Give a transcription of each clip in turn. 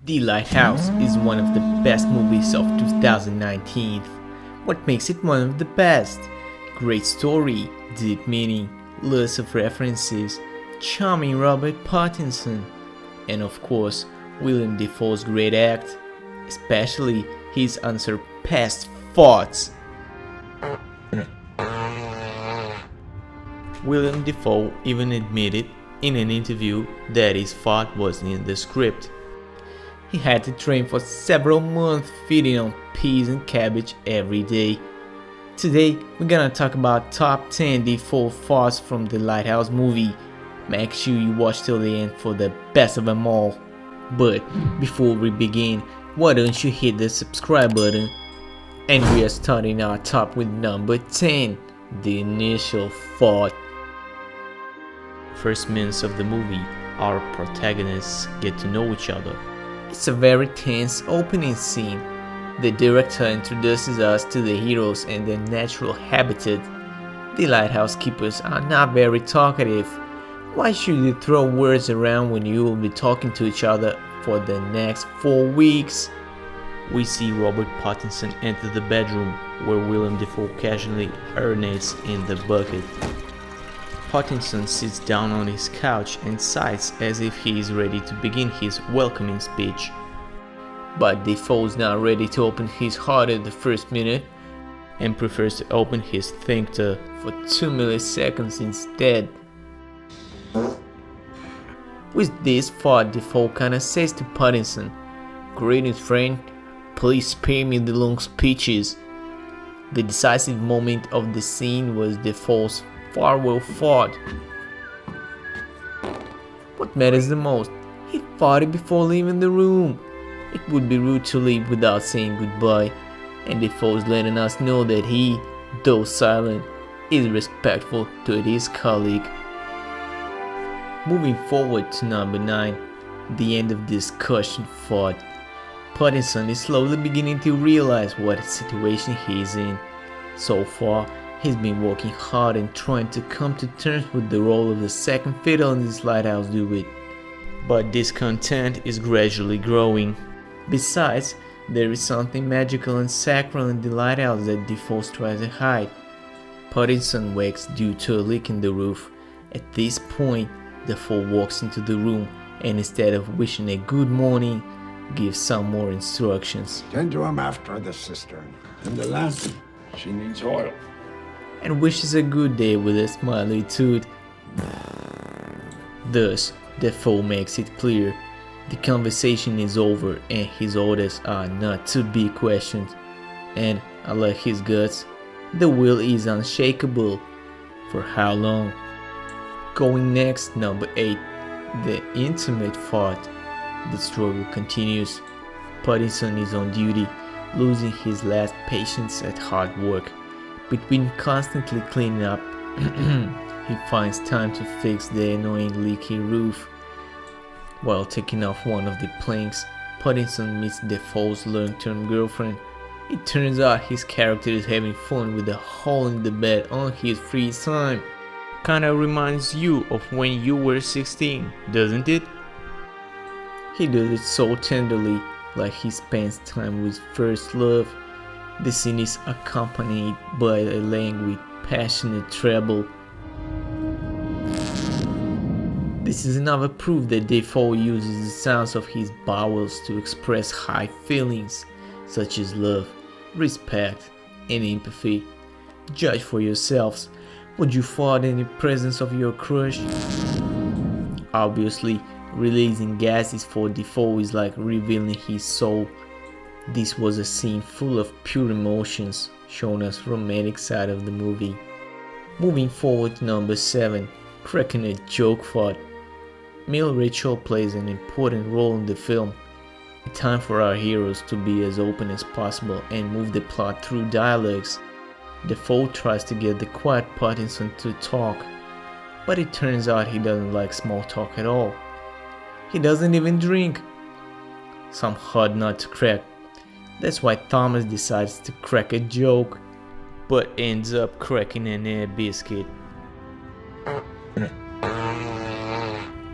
The Lighthouse is one of the best movies of 2019. What makes it one of the best? Great story, deep meaning, lots of references, charming Robert Pattinson, and of course, Willem Dafoe's great act, especially his unsurpassed farts. Willem Defoe even admitted in an interview that his fart wasn't in the script. He had to train for several months feeding on peas and cabbage every day. Today, we're gonna talk about top 10 Defoe farts from the Lighthouse movie. Make sure you watch till the end for the best of them all. But before we begin, why don't you hit the subscribe button? And we are starting our top with number 10, the initial fart. First minutes of the movie, our protagonists get to know each other. It's a very tense opening scene. The director introduces us to the heroes and their natural habitat. The lighthouse keepers are not very talkative. Why should you throw words around when you will be talking to each other for the next 4 weeks? We see Robert Pattinson enter the bedroom where Willem Defoe casually urinates in the bucket. Pattinson sits down on his couch and sighs as if he is ready to begin his welcoming speech. But Defoe's not ready to open his heart at the first minute and prefers to open his sphincter for 2 milliseconds instead. With this fart, Defoe kinda says to Pattinson, "Greetings friend, please spare me the long speeches." The decisive moment of the scene was Defoe's farewell fart. What matters the most? He farted before leaving the room. It would be rude to leave without saying goodbye, and Defoe's letting us know that he, though silent, is respectful to his colleague. Moving forward to number 9, the end of discussion fart. Pattinson is slowly beginning to realize what situation he is in. So far, he's been working hard and trying to come to terms with the role of the second fiddle in this lighthouse duet. But discontent is gradually growing. Besides, there is something magical and sacral in the lighthouse that Defoe tries to hide. Pattinson wakes due to a leak in the roof. At this point, Defoe walks into the room and instead of wishing a good morning, gives some more instructions. Tend to him after the cistern. And the lamp, she needs oil. And wishes a good day with a smiley tooth. Thus, Defoe makes it clear the conversation is over and his orders are not to be questioned. And, unlike his guts, the will is unshakable. For how long? Going next, number 8, the intimate fart. The struggle continues. Pattinson is on duty, losing his last patience at hard work. Between constantly cleaning up, he finds time to fix the annoying leaky roof. While taking off one of the planks, Pattinson meets Defoe's long-term girlfriend. It turns out his character is having fun with a hole in the bed on his free time. Kinda reminds you of when you were 16, doesn't it? He does it so tenderly, like he spends time with first love. The scene is accompanied by a languid, passionate treble. This is another proof that Defoe uses the sounds of his bowels to express high feelings, such as love, respect, and empathy. Judge for yourselves. Would you fart in the presence of your crush? Obviously, releasing gases for Defoe is like revealing his soul. This was a scene full of pure emotions, showing us romantic side of the movie. Moving forward to number 7, Crackin, a joke fart. Male Rachel plays an important role in the film. It's time for our heroes to be as open as possible and move the plot through dialogues. Defoe tries to get the quiet Pattinson to talk, but it turns out he doesn't like small talk at all. He doesn't even drink. Some hard nut to crack. That's why Thomas decides to crack a joke, but ends up cracking an air biscuit.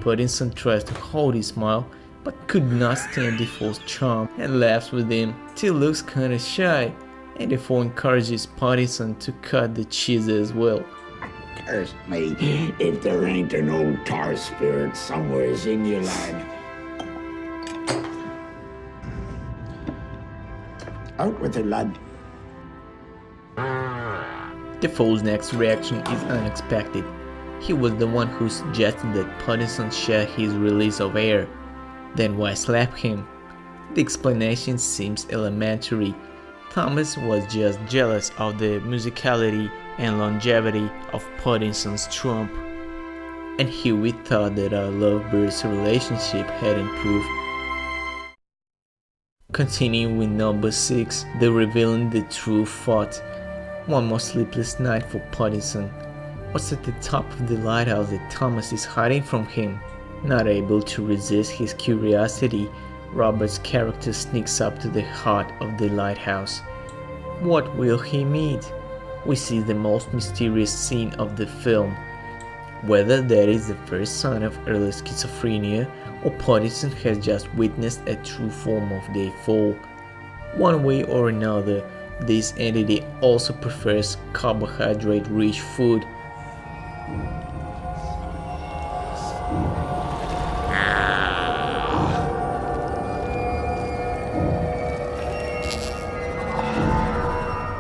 Pattinson tries to hold his smile, but could not stand Defoe's charm and laughs with him till looks kinda shy, and Defoe encourages Pattinson to cut the cheese as well. Curse me if there ain't an old tar spirit somewheres in you, lad. Out with it, lad. Defoe's next reaction is unexpected. He was the one who suggested that Pattinson share his release of air. Then why slap him? The explanation seems elementary. Thomas was just jealous of the musicality and longevity of Pattinson's trump, and Huey thought that our lovebirds' relationship had improved. Continuing with number 6, the revealing the true thought. One more sleepless night for Pattinson. What's at the top of the lighthouse that Thomas is hiding from him? Not able to resist his curiosity, Robert's character sneaks up to the heart of the lighthouse. What will he meet? We see the most mysterious scene of the film. Whether that is the first sign of early schizophrenia or Pattinson has just witnessed a true form of Defoe. One way or another, this entity also prefers carbohydrate-rich food.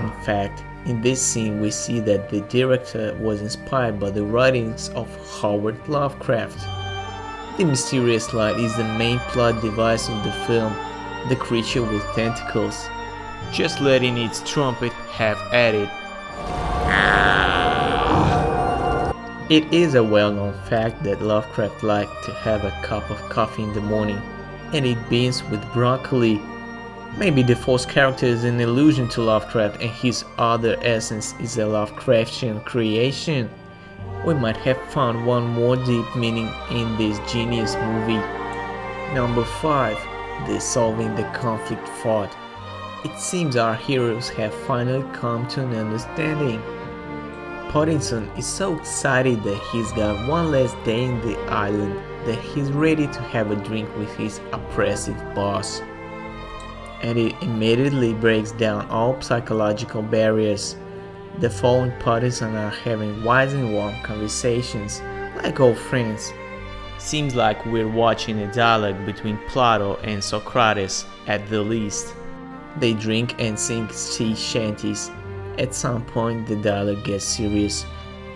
In fact, in this scene we see that the director was inspired by the writings of Howard Lovecraft. The mysterious light is the main plot device of the film, the creature with tentacles, just letting its trumpet have at it. It is a well-known fact that Lovecraft liked to have a cup of coffee in the morning, and it beans with broccoli. Maybe Defoe's character is an allusion to Lovecraft and his other essence is a Lovecraftian creation. We might have found one more deep meaning in this genius movie. Number 5. The solving the conflict thought. It seems our heroes have finally come to an understanding. Pattinson is so excited that he's got one last day in the island that he's ready to have a drink with his oppressive boss. And it immediately breaks down all psychological barriers. Defoe and Pattinson are having wise and warm conversations, like old friends. Seems like we're watching a dialogue between Plato and Socrates at the least. They drink and sing sea shanties. At some point the dialogue gets serious.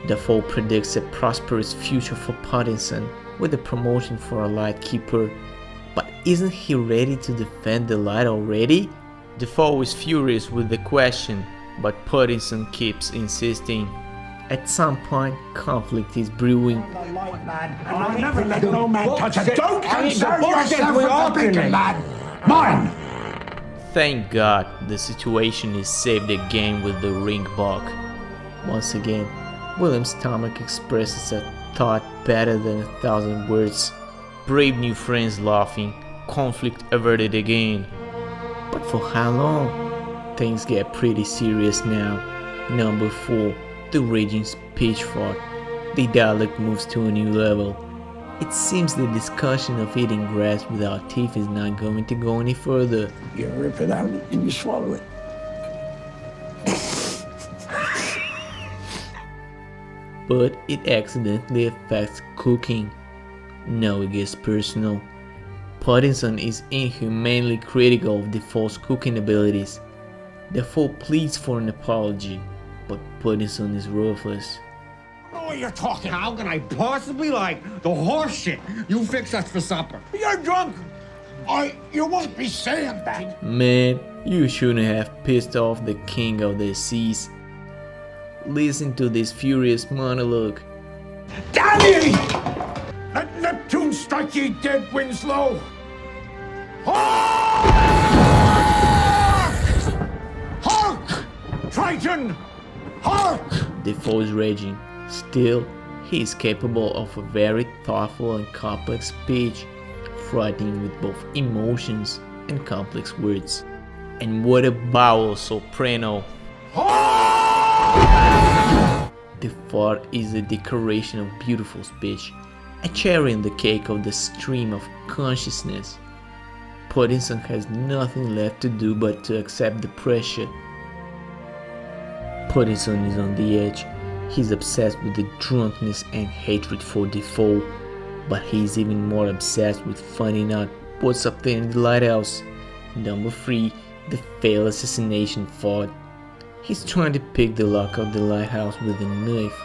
Defoe predicts a prosperous future for Pattinson with a promotion for a lightkeeper. But isn't he ready to defend the light already? Defoe is furious with the question, but Pattinson keeps insisting. At some point, conflict is brewing. I'll never let no man touch it. Don't concern yourself with the bacon, lad. Mine! Thank God the situation is saved again with the ring buck. Once again, William's stomach expresses a thought better than 1,000 words. Brave new friends laughing, conflict averted again. But for how long? Things get pretty serious now. Number 4. The raging speech thought. The dialogue moves to a new level. It seems the discussion of eating grass without teeth is not going to go any further. You rip it out and you swallow it. But it accidentally affects cooking. Now it gets personal. Pattinson is inhumanely critical of Defoe's cooking abilities. Defoe pleads for an apology, but Pattinson is ruthless. Oh, you're talking. How can I possibly like the horse shit you fix us for supper? You're drunk. You won't be saying that. Man, you shouldn't have pissed off the king of the seas. Listen to this furious monologue. Danny! Let Neptune strike ye dead, Winslow! Hark! Hark! Triton! Hark! Defoe is raging. Still, he is capable of a very thoughtful and complex speech, frightening with both emotions and complex words. And what a bowel soprano! The fart is a decoration of beautiful speech. a cherry on the cake of the stream of consciousness. Pattinson has nothing left to do but to accept the pressure. Pattinson is on the edge. He's obsessed with the drunkenness and hatred for Defoe, but he's even more obsessed with finding out what's up there in the lighthouse. Number 3, the failed assassination fort. He's trying to pick the lock of the lighthouse with a knife.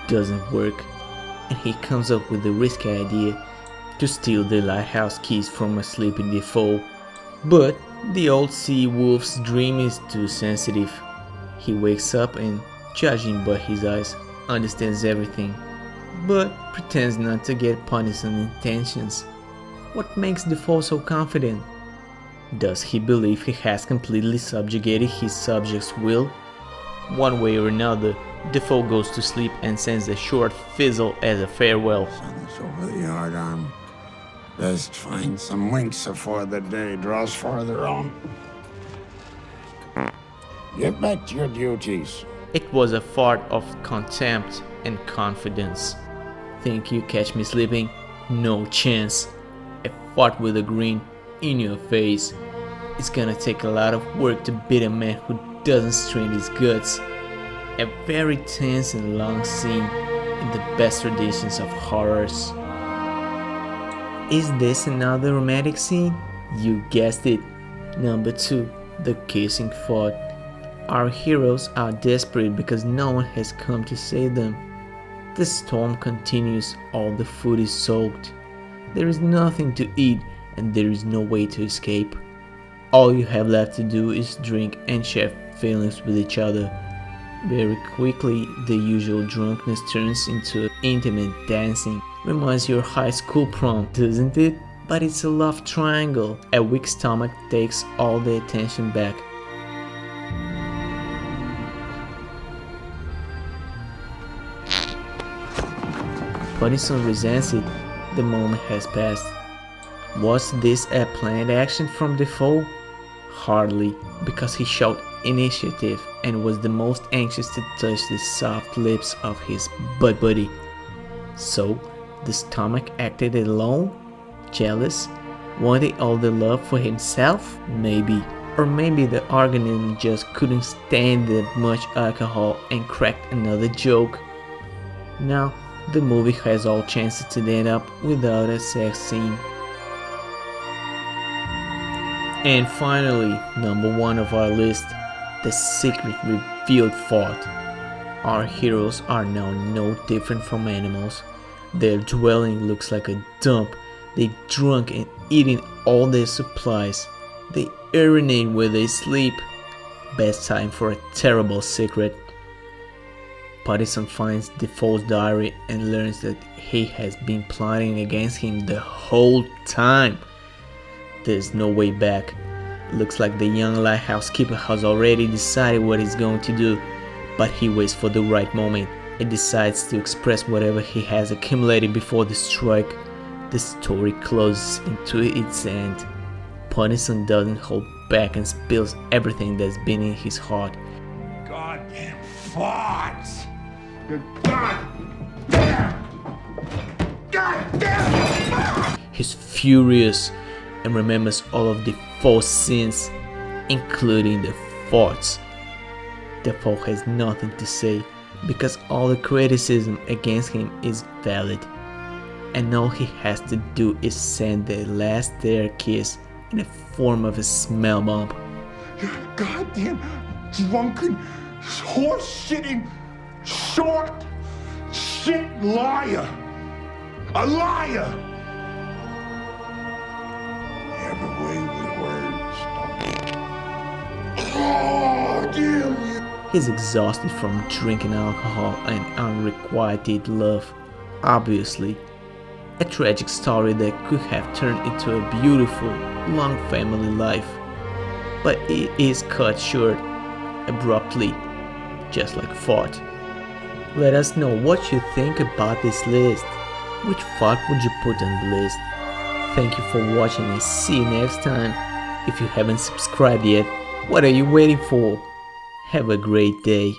Doesn't work, and he comes up with the risky idea to steal the lighthouse keys from a sleeping Defoe. But the old sea wolf's dream is too sensitive. He wakes up and, judging by his eyes, understands everything, but pretends not to get Pattinson's intentions. What makes Defoe so confident? Does he believe he has completely subjugated his subject's will? One way or another, Defoe goes to sleep and sends a short fizzle as a farewell. Sun's over the yardarm. Best find some winks before the day draws farther on. Get back to your duties. It was a fart of contempt and confidence. Think you catch me sleeping? No chance. A fart with a grin in your face. It's gonna take a lot of work to beat a man who doesn't strain his guts. A very tense and long scene in the best traditions of horrors. Is this another romantic scene? You guessed it. Number 2, the kissing fort. Our heroes are desperate because no one has come to save them. The storm continues, all the food is soaked. There is nothing to eat and there is no way to escape. All you have left to do is drink and share feelings with each other. Very quickly, the usual drunkenness turns into intimate dancing. Reminds you of high school prom, doesn't it? But it's a love triangle. A weak stomach takes all the attention back. Pattinson resents it. The moment has passed. Was this a planned action from Defoe? Hardly, because he showed initiative and was the most anxious to touch the soft lips of his butt buddy. So, the stomach acted alone? Jealous? Wanted all the love for himself? Maybe. Or maybe the organism just couldn't stand that much alcohol and cracked another joke. Now, the movie has all chances to end up without a sex scene. And finally, number 1 of our list, the secret revealed fort. Our heroes are now no different from animals. Their dwelling looks like a dump. They drunk and eating all their supplies. They urinate where they sleep. Best time for a terrible secret. Pattinson finds Defoe's diary and learns that he has been plotting against him the whole time. There's no way back. Looks like the young lighthouse keeper has already decided what he's going to do, but he waits for the right moment and decides to express whatever he has accumulated before the strike. The story closes into its end. Pattinson doesn't hold back and spills everything that's been in his heart. Goddamn farts! Good goddamn! Goddamn! He's furious and remembers all of Defoe's sins, including the farts. Defoe has nothing to say because all the criticism against him is valid, and all he has to do is send the last dare kiss in the form of a smell bomb. You're a goddamn drunken, horse-shitting, short shit liar! A liar! Every way with words. Oh, damn you! He's exhausted from drinking alcohol and unrequited love. Obviously, a tragic story that could have turned into a beautiful, long family life. But it is cut short, abruptly, just like fart. Let us know what you think about this list. Which fart would you put on the list? Thank you for watching and see you next time. If you haven't subscribed yet, what are you waiting for? Have a great day.